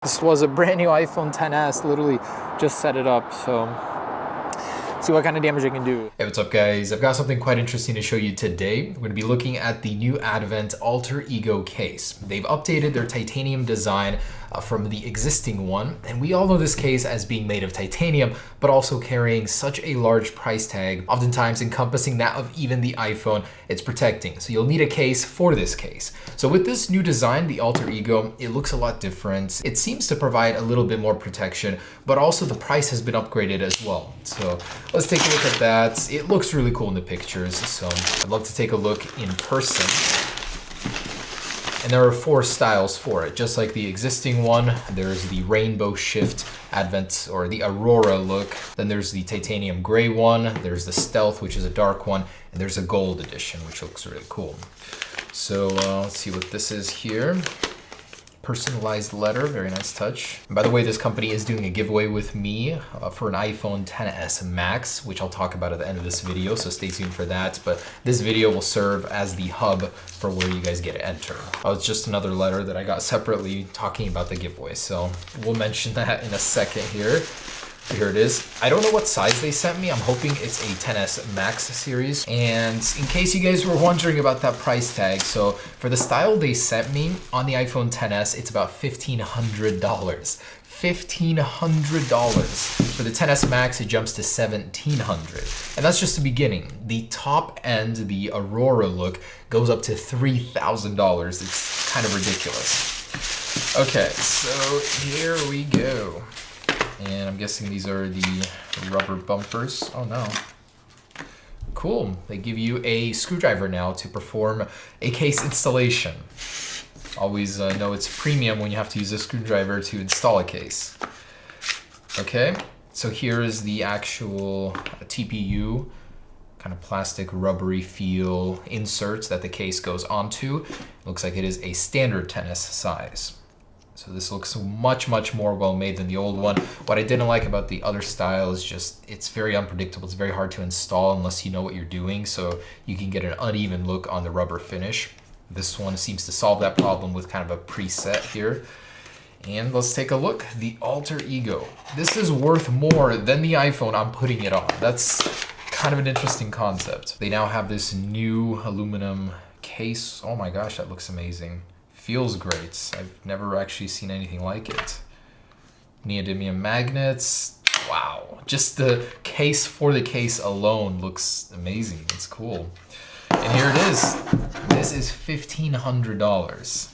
This was a brand new iPhone XS, literally just set it up, so see what kind of damage I can do. Hey, what's up guys? I've got something quite interesting to show you today. We're going to be looking at the new Advent Alter Ego case. They've updated their titanium design from the existing one, and we all know this case as being made of titanium, but also carrying such a large price tag, oftentimes encompassing that of even the iPhone it's protecting. So you'll need a case for this case. So with this new design, the Alter Ego, it looks a lot different. It seems to provide a little bit more protection, but also the price has been upgraded as well. So let's take a look at that. It looks really cool in the pictures, so I'd love to take a look in person. And there are 4 styles for it. Just like the existing one, there's the Rainbow Shift Advent, or the Aurora look. Then there's the Titanium Gray one. There's the Stealth, which is a dark one. And there's a Gold edition, which looks really cool. So let's see what this is here. Personalized letter, very nice touch. And by the way, this company is doing a giveaway with me for an iPhone XS Max, which I'll talk about at the end of this video, so stay tuned for that. But this video will serve as the hub for where you guys get to enter. Oh, it's just another letter that I got separately talking about the giveaway, so we'll mention that in a second here. Here it is. I don't know what size they sent me. I'm hoping it's a XS Max series. And in case you guys were wondering about that price tag, so for the style they sent me on the iPhone XS, it's about $1,500. $1,500. For the XS Max, it jumps to $1,700. And that's just the beginning. The top end, the Aurora look, goes up to $3,000. It's kind of ridiculous. Okay, so here we go. And I'm guessing these are the rubber bumpers. Oh no. Cool. They give you a screwdriver now to perform a case installation. Always know it's premium when you have to use a screwdriver to install a case. Okay, so here is the actual TPU, kind of plastic rubbery feel insert that the case goes onto. Looks like it is a standard XS size. So this looks much more well made than the old one. What I didn't like about the other style is just, it's very unpredictable. It's very hard to install unless you know what you're doing. So you can get an uneven look on the rubber finish. This one seems to solve that problem with kind of a preset here. And let's take a look. The Alter Ego. This is worth more than the iPhone I'm putting it on. That's kind of an interesting concept. They now have this new aluminum case. Oh my gosh, that looks amazing. Feels great. I've never actually seen anything like it. Neodymium magnets. Wow. Just the case for the case alone looks amazing. It's cool. And here it is. This is $1,500.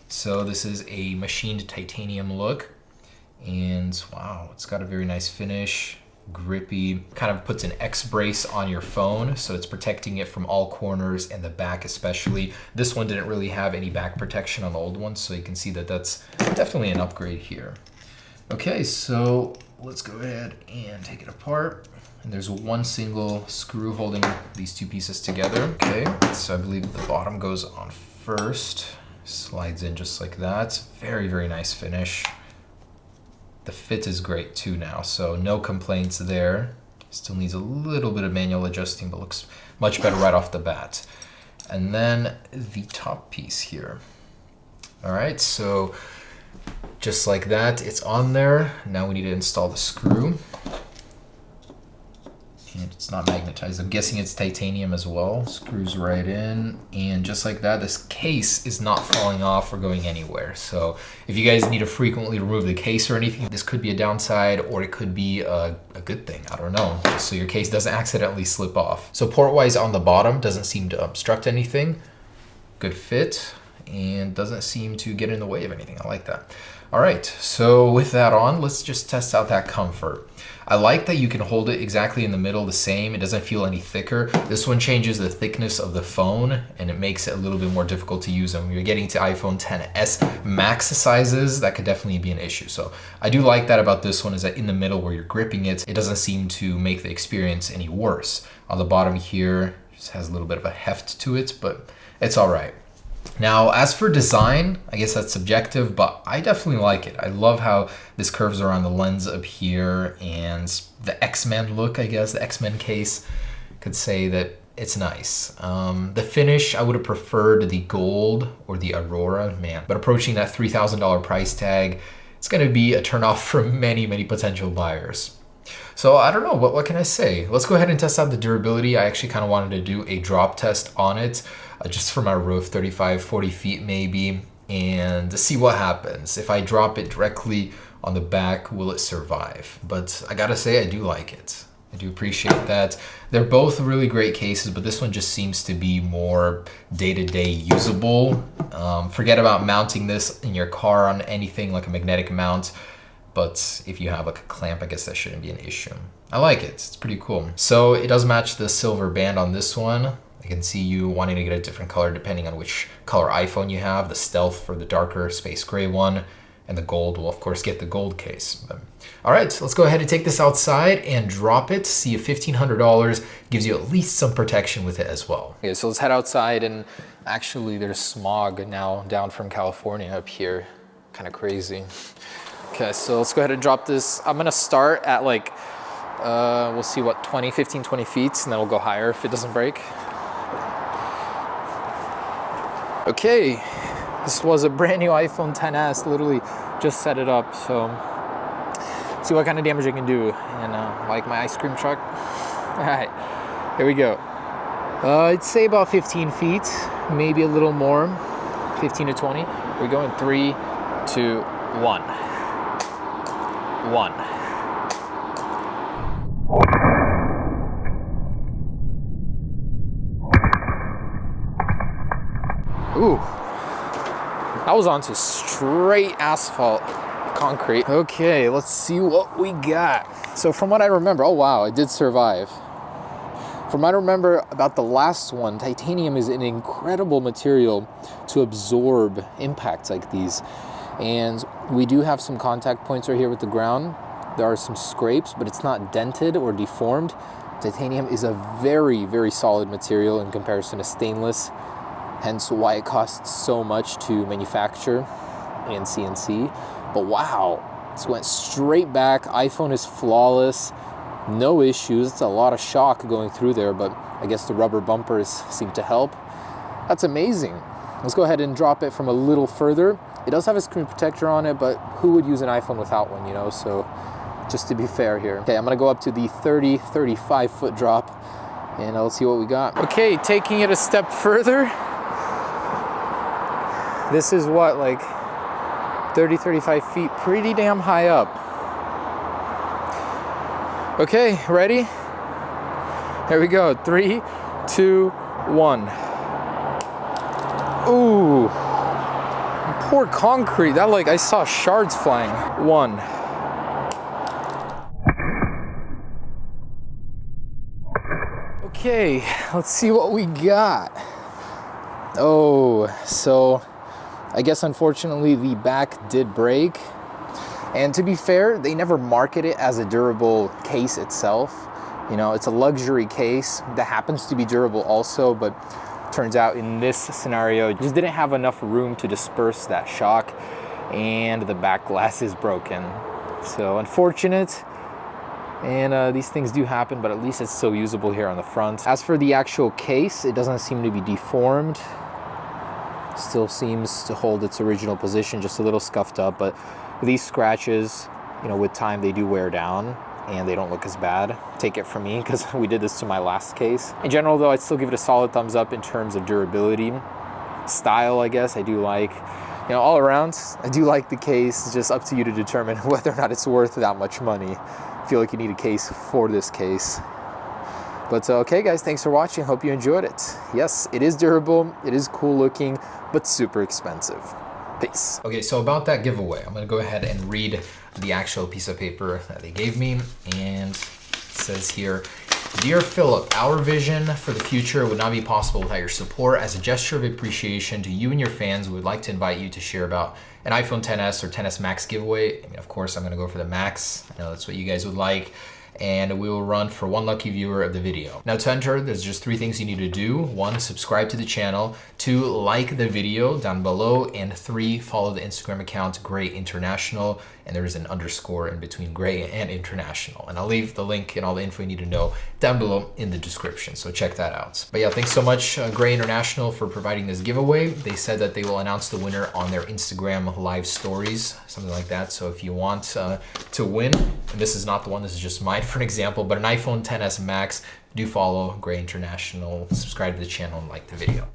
So this is a machined titanium look. And wow, it's got a very nice finish. Grippy, kind of puts an X brace on your phone, so it's protecting it from all corners and the back especially. This one didn't really have any back protection on the old one, so you can see that that's definitely an upgrade here. Okay, so let's go ahead and take it apart. And there's one single screw holding these two pieces together. Okay, so I believe the bottom goes on first, slides in just like that. Very nice finish. The fit is great too now, so no complaints there. Still needs a little bit of manual adjusting, but looks much better right off the bat. And then the top piece here. All right, so just like that, it's on there. Now we need to install the screw. And it's not magnetized. I'm guessing it's titanium as well. Screws right in. And just like that, this case is not falling off or going anywhere. So if you guys need to frequently remove the case or anything, this could be a downside or it could be a good thing. I don't know. Just so your case doesn't accidentally slip off. So port-wise on the bottom doesn't seem to obstruct anything. Good fit and doesn't seem to get in the way of anything. I like that. All right, so with that on, let's just test out that comfort. I like that you can hold it exactly in the middle the same. It doesn't feel any thicker. This one changes the thickness of the phone and it makes it a little bit more difficult to use. And when you're getting to iPhone XS Max sizes, that could definitely be an issue. So I do like that about this one, is that in the middle where you're gripping it, it doesn't seem to make the experience any worse. On the bottom here, just has a little bit of a heft to it, but it's all right. Now, as for design, I guess that's subjective, but I definitely like it. I love how this curves around the lens up here and the X-Men look, I guess, the X-Men case. Could say that it's nice. The finish, I would have preferred the gold or the Aurora, man. But approaching that $3,000 price tag, it's going to be a turnoff for many potential buyers. So I don't know, what can I say? Let's go ahead and test out the durability. I actually kind of wanted to do a drop test on it, just for my roof, 35, 40 feet maybe, and to see what happens. If I drop it directly on the back, will it survive? But I gotta say, I do like it. I do appreciate that. They're both really great cases, but this one just seems to be more day-to-day usable. Forget about mounting this in your car on anything like a magnetic mount. But if you have like a clamp, I guess that shouldn't be an issue. I like it, it's pretty cool. So it does match the silver band on this one. I can see you wanting to get a different color depending on which color iPhone you have. The stealth for the darker space gray one, and the gold will of course get the gold case. But, all right, let's go ahead and take this outside and drop it. See if $1,500 gives you at least some protection with it as well. Okay, so let's head outside, and actually there's smog now down from California up here. Kind of crazy. Okay, so let's go ahead and drop this. I'm gonna start at like, we'll see what, 15, 20 feet, and then we'll go higher if it doesn't break. Okay, this was a brand new iPhone XS, literally just set it up, so see what kind of damage I can do. And like my ice cream truck. All right, here we go. I'd say about 15 feet, maybe a little more, 15 to 20. We're going 3, 2, 1. 1. Ooh, that was onto straight asphalt concrete. Okay, let's see what we got. So from what I remember, oh wow, it did survive. From what I remember about the last one, titanium is an incredible material to absorb impacts like these. And we do have some contact points right here with the ground. There are some scrapes, but it's not dented or deformed. Titanium is a very solid material in comparison to stainless, hence why it costs so much to manufacture and CNC. But wow, this went straight back. iPhone is flawless, no issues. It's a lot of shock going through there, but I guess the rubber bumpers seem to help. That's amazing. Let's go ahead and drop it from a little further. It does have a screen protector on it, but who would use an iPhone without one, you know? So just to be fair here. Okay, I'm gonna go up to the 35 foot drop, and let's see what we got. Okay, taking it a step further. This is what, like 35 feet, pretty damn high up. Okay, ready? Here we go, 3, 2, 1. Ooh. Poor concrete, that like, I saw shards flying. 1. Okay, let's see what we got. Oh, so I guess unfortunately the back did break. And to be fair, they never market it as a durable case itself. You know, it's a luxury case that happens to be durable also, but turns out in this scenario, it just didn't have enough room to disperse that shock, and the back glass is broken. So unfortunate, and these things do happen, but at least it's still usable here on the front. As for the actual case, it doesn't seem to be deformed. Still seems to hold its original position, just a little scuffed up, but these scratches, you know, with time they do wear down and they don't look as bad. Take it from me, because we did this to my last case. In general though, I'd still give it a solid thumbs up in terms of durability. Style, I guess, I do like. You know, all around, I do like the case. It's just up to you to determine whether or not it's worth that much money. I feel like you need a case for this case. But okay guys, thanks for watching. Hope you enjoyed it. Yes, it is durable, it is cool looking, but super expensive. Peace. Okay, so about that giveaway, I'm gonna go ahead and read the actual piece of paper that they gave me. And it says here, "Dear Philip, our vision for the future would not be possible without your support. As a gesture of appreciation to you and your fans, we would like to invite you to share about an iPhone XS or XS Max giveaway." I mean, of course, I'm gonna go for the Max. I know that's what you guys would like. and we will run for one lucky viewer of the video. Now to enter, there's just 3 things you need to do. 1, subscribe to the channel. 2, like the video down below. And 3, follow the Instagram account Gray International, and there is an underscore in between Gray and International. And I'll leave the link and all the info you need to know down below in the description, so check that out. But yeah, thanks so much Gray International for providing this giveaway. They said that they will announce the winner on their Instagram live stories, something like that. So if you want to win, and this is not the one, this is just mine for an example, but an iPhone XS Max, do follow Gray International, subscribe to the channel, and like the video.